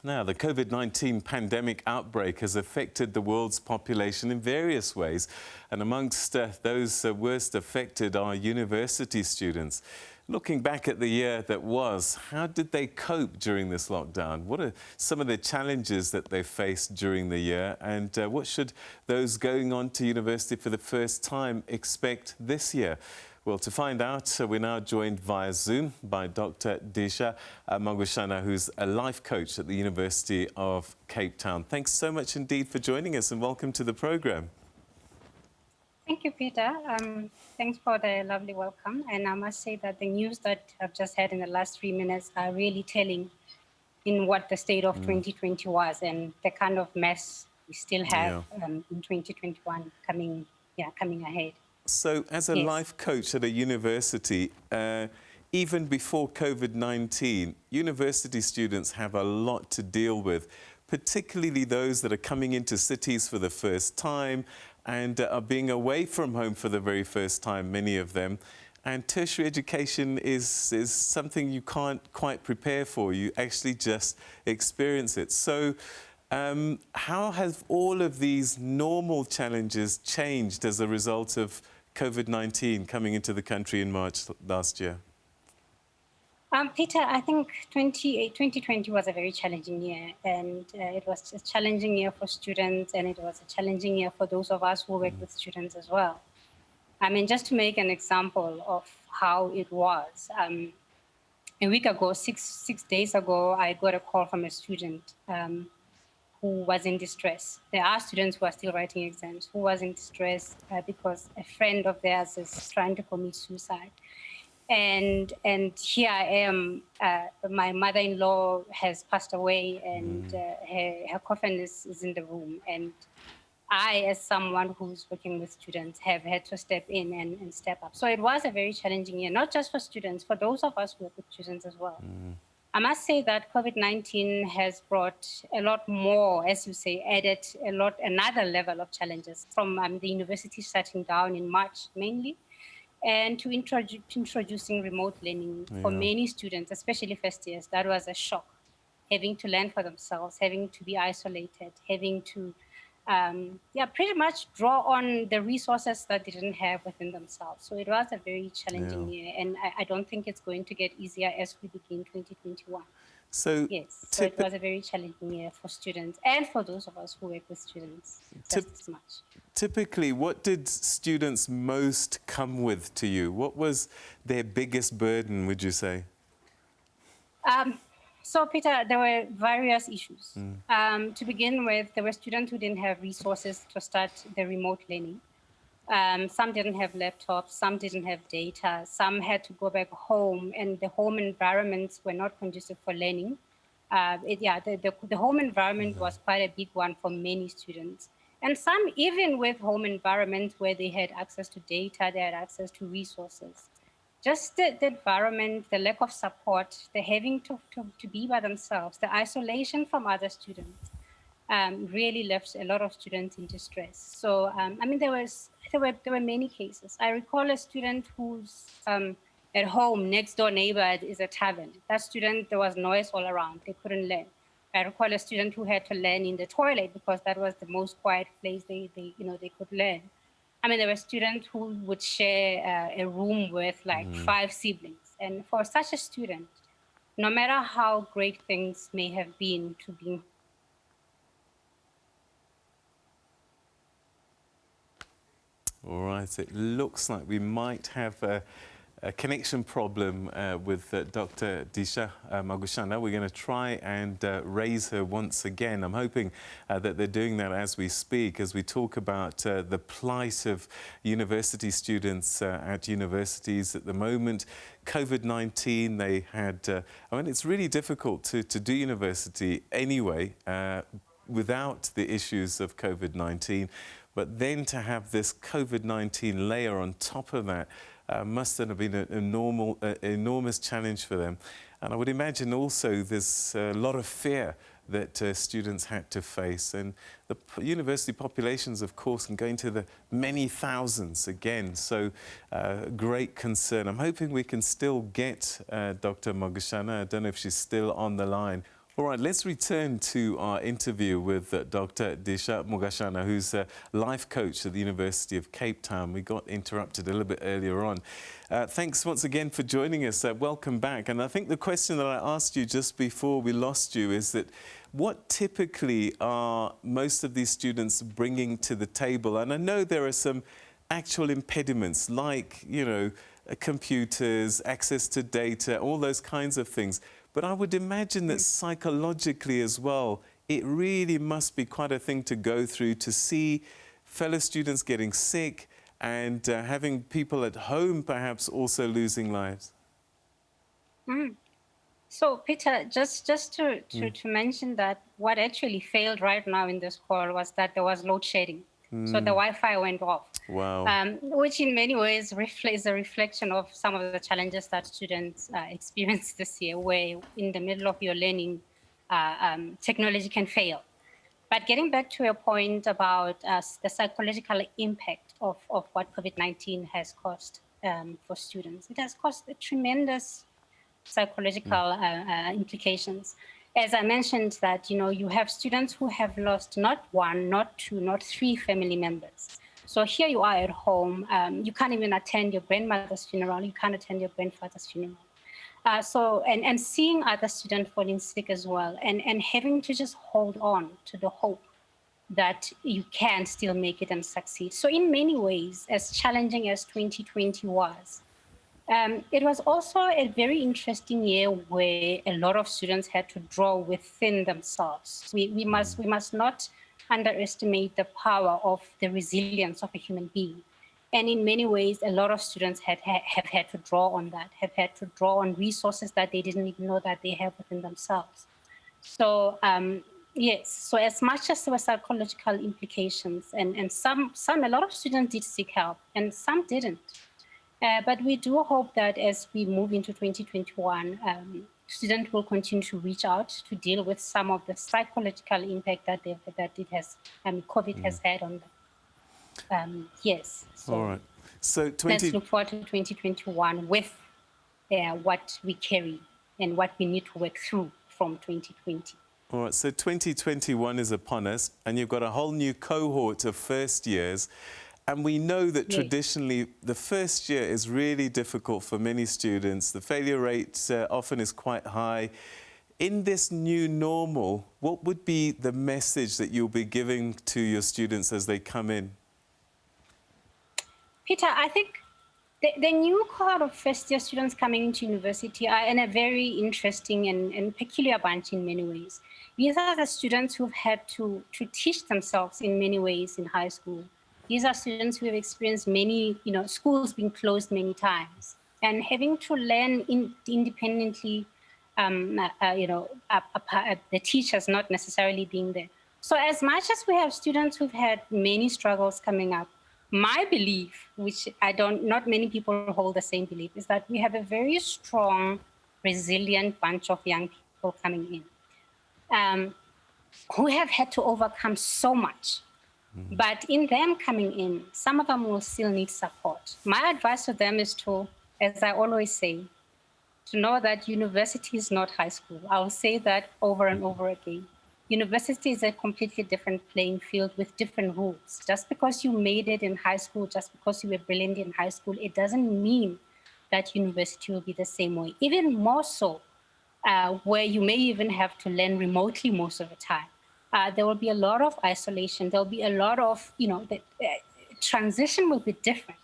Now, the COVID-19 pandemic outbreak has affected the world's population in various ways, and amongst those worst affected are university students. Looking back at the year that was, how did they cope during this lockdown? What are some of the challenges that they faced during the year, and what should those going on to university for the first time expect this year? Well, to find out, we're now joined via Zoom by Dr. Disa Mogashana, who's a life coach at the University of Cape Town. Thanks so much indeed for joining us, and welcome to the programme. Thank you, Peter. Thanks for the lovely welcome. And I must say that the news that I've just had in the last 3 minutes are really telling in what the state of 2020 was and the kind of mess we still have in 2021 coming ahead. So as a life coach at a university, even before COVID-19, university students have a lot to deal with, particularly those that are coming into cities for the first time and are being away from home for the very first time, many of them. And tertiary education is something you can't quite prepare for. You actually just experience it. So how have all of these normal challenges changed as a result of COVID-19 coming into the country in March last year? Peter, I think 2020 was a very challenging year, and it was a challenging year for students, and it was a challenging year for those of us who work with students as well. I mean, just to make an example of how it was, a week ago, six days ago, I got a call from a student who was in distress. There are students who are still writing exams who was in distress because a friend of theirs is trying to commit suicide. And here I am, my mother-in-law has passed away, and her coffin is in the room. And I, as someone who's working with students, have had to step in and step up. So it was a very challenging year, not just for students, for those of us who work with students as well. I must say that COVID-19 has brought a lot more, as you say, added another level of challenges from the university shutting down in March mainly, and to introducing remote learning for many students, especially first years. That was a shock, having to learn for themselves, having to be isolated, having to pretty much draw on the resources that they didn't have within themselves. So it was a very challenging year, and I don't think it's going to get easier as we begin 2021. So so it was a very challenging year for students and for those of us who work with students just as much. Typically, what did students most come with to you? What was their biggest burden, would you say? So, Peter, there were various issues. To begin with, there were students who didn't have resources to start the remote learning. Some didn't have laptops, some didn't have data, some had to go back home, and the home environments were not conducive for learning. The home environment was quite a big one for many students. And some, even with home environments where they had access to data, they had access to resources. Just the environment, the lack of support, the having to be by themselves, the isolation from other students really left a lot of students in distress. So, I mean, there were many cases. I recall a student who's at home, next door neighbor is a tavern. That student, there was noise all around. They couldn't learn. I recall a student who had to learn in the toilet because that was the most quiet place they could learn. I mean, there were students who would share a room with like 5 siblings. And for such a student, no matter how great things may have been to be... All right, it looks like we might have a connection problem with Dr. Disa Mogashana. We're going to try and raise her once again. I'm hoping that they're doing that as we speak, as we talk about the plight of university students at universities at the moment. COVID-19, they had... I mean, it's really difficult to do university anyway without the issues of COVID-19. But then to have this COVID-19 layer on top of that must have been an enormous challenge for them. And I would imagine also there's a lot of fear that students had to face. And the university populations, of course, can go into the many thousands again. So great concern. I'm hoping we can still get Dr. Mogashana. I don't know if she's still on the line. All right, let's return to our interview with Dr. Disa Mogashana, who's a life coach at the University of Cape Town. We got interrupted a little bit earlier on. Thanks once again for joining us. Welcome back. And I think the question that I asked you just before we lost you is that what typically are most of these students bringing to the table? And I know there are some actual impediments like, you know, computers, access to data, all those kinds of things. But I would imagine that psychologically as well, it really must be quite a thing to go through to see fellow students getting sick and having people at home perhaps also losing lives. So, Peter, just to mention that what actually failed right now in this call was that there was load shedding. So the Wi-Fi went off. Wow. Which in many ways is a reflection of some of the challenges that students experienced this year, where in the middle of your learning, technology can fail. But getting back to your point about the psychological impact of what COVID-19 has caused for students, it has caused a tremendous psychological implications. As I mentioned that, you know, you have students who have lost not one, not two, not three family members. So here you are at home, you can't even attend your grandmother's funeral, you can't attend your grandfather's funeral. And seeing other students falling sick as well, and having to just hold on to the hope that you can still make it and succeed. So in many ways, as challenging as 2020 was, it was also a very interesting year where a lot of students had to draw within themselves. We must not underestimate the power of the resilience of a human being. And in many ways, a lot of students have had to draw on that, have had to draw on resources that they didn't even know that they have within themselves. So yes, so as much as there were psychological implications, and a lot of students did seek help, and some didn't. But we do hope that as we move into 2021, students will continue to reach out to deal with some of the psychological impact that COVID has had on them. Yes, All so right. So let's look forward to 2021 with what we carry and what we need to work through from 2020. All right, so 2021 is upon us, and you've got a whole new cohort of first years. And we know that traditionally the first year is really difficult for many students. The failure rate often is quite high. In this new normal, what would be the message that you'll be giving to your students as they come in? Peter, I think the new cohort of first-year students coming into university are in a very interesting and peculiar bunch in many ways. These are the students who've had to teach themselves in many ways in high school. These are students who have experienced many, schools being closed many times and having to learn independently, the teachers not necessarily being there. So as much as we have students who've had many struggles coming up, my belief, which not many people hold the same belief, is that we have a very strong, resilient bunch of young people coming in who have had to overcome so much. But in them coming in, some of them will still need support. My advice to them is to, as I always say, to know that university is not high school. I'll say that over and over again. University is a completely different playing field with different rules. Just because you made it in high school, just because you were brilliant in high school, it doesn't mean that university will be the same way. Even more so, where you may even have to learn remotely most of the time. There will be a lot of isolation. There'll be a lot of, the transition will be different,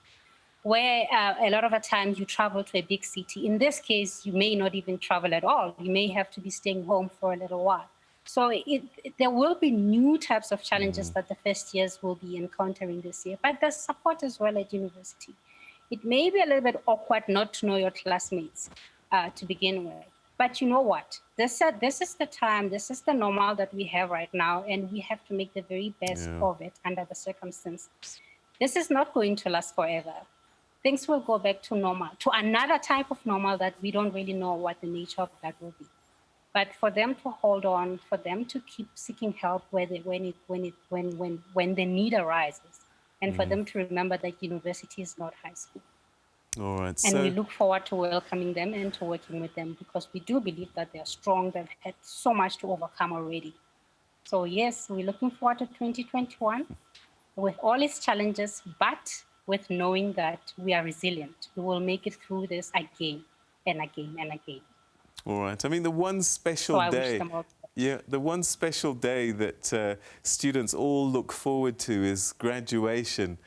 where a lot of the times you travel to a big city. In this case, you may not even travel at all. You may have to be staying home for a little while. So there will be new types of challenges that the first years will be encountering this year, but there's support as well at university. It may be a little bit awkward not to know your classmates to begin with. But you know what? This is the time, this is the normal that we have right now, and we have to make the very best of it under the circumstances. This is not going to last forever. Things will go back to normal, to another type of normal that we don't really know what the nature of that will be. But for them to hold on, for them to keep seeking help when the need arises, and for them to remember that university is not high school. All right. And we So, look forward to welcoming them and to working with them because we do believe that they are strong. They've had so much to overcome already. So yes, we're looking forward to 2021 with all its challenges, but with knowing that we are resilient. We will make it through this again and again and again. all right. I mean, the one So special I wish day, them all the best. yeah, the one special day that students all look forward to is graduation.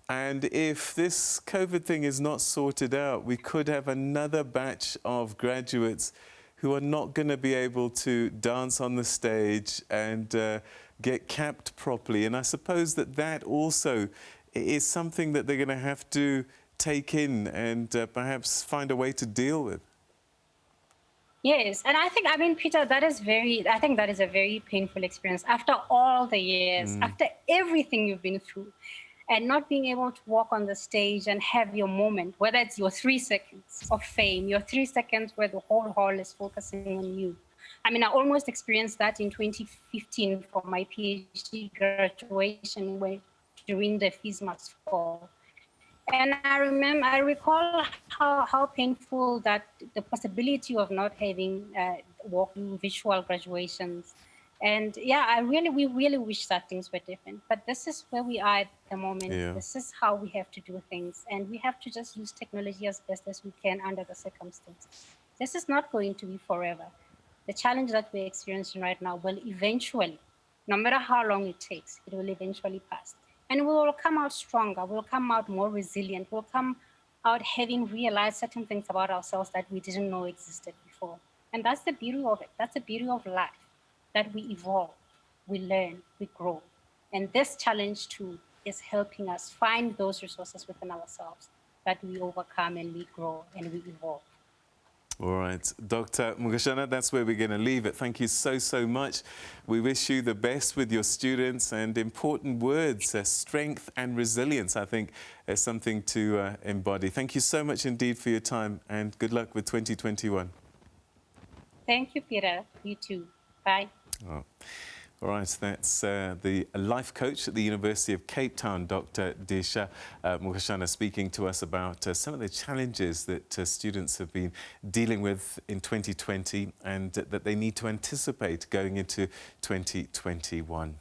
And if this COVID thing is not sorted out, we could have another batch of graduates who are not going to be able to dance on the stage and get capped properly. And I suppose that that also is something that they're going to have to take in and perhaps find a way to deal with. Yes, and I mean, Peter, I think that is a very painful experience after all the years, after everything you've been through, and not being able to walk on the stage and have your moment, whether it's your 3 seconds of fame, your 3 seconds where the whole hall is focusing on you. I mean, I almost experienced that in 2015 for my PhD graduation when during the fees must fall. And I recall how painful that the possibility of not having walking virtual graduations. And yeah, we really wish that things were different. But this is where we are at the moment. Yeah. This is how we have to do things. And we have to just use technology as best as we can under the circumstances. This is not going to be forever. The challenge that we're experiencing right now will eventually, no matter how long it takes, it will eventually pass. And we will come out stronger, we'll come out more resilient, we'll come out having realized certain things about ourselves that we didn't know existed before. And that's the beauty of it. That's the beauty of life, that we evolve, we learn, we grow. And this challenge too is helping us find those resources within ourselves that we overcome and we grow and we evolve. All right, Dr. Mogashana, that's where we're going to leave it. Thank you so, so much. We wish you the best with your students, and important words, strength and resilience, I think, is something to embody. Thank you so much indeed for your time, and good luck with 2021. Thank you, Peter. You too. Bye. Oh. All right, that's the life coach at the University of Cape Town, Dr. Disa Mogashana, speaking to us about some of the challenges that students have been dealing with in 2020 and that they need to anticipate going into 2021.